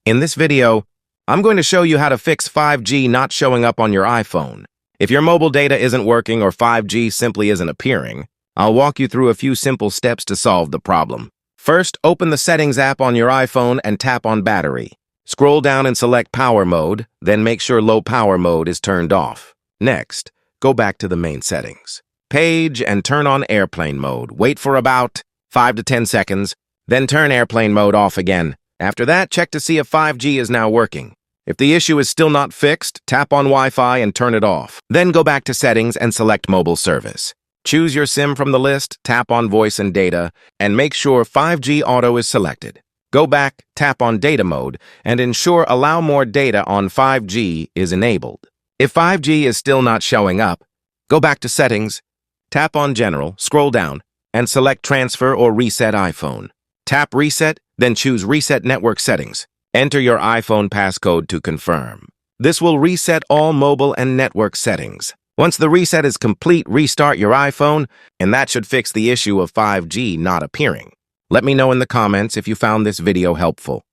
In this video, I'm going to show you how to fix 5G not showing up on your iPhone. If your mobile data isn't working or 5G simply isn't appearing, I'll walk you through a few simple steps to solve the problem. First, open the Settings app on your iPhone and tap on Battery. Scroll down and select Power Mode, then make sure Low Power Mode is turned off. Next, go back to the main settings page and turn on Airplane Mode. Wait for about 5 to 10 seconds, then turn Airplane Mode off again. After that, check to see if 5G is now working. If the issue is still not fixed, tap on Wi-Fi and turn it off. Then go back to Settings and select Mobile Service. Choose your SIM from the list, tap on Voice and Data, and make sure 5G Auto is selected. Go back, tap on Data Mode, and ensure Allow More Data on 5G is enabled. If 5G is still not showing up, go back to Settings, tap on General, scroll down, and select Transfer or Reset iPhone. Tap Reset, then choose Reset Network Settings. Enter your iPhone passcode to confirm. This will reset all mobile and network settings. Once the reset is complete, restart your iPhone, and that should fix the issue of 5G not appearing. Let me know in the comments if you found this video helpful.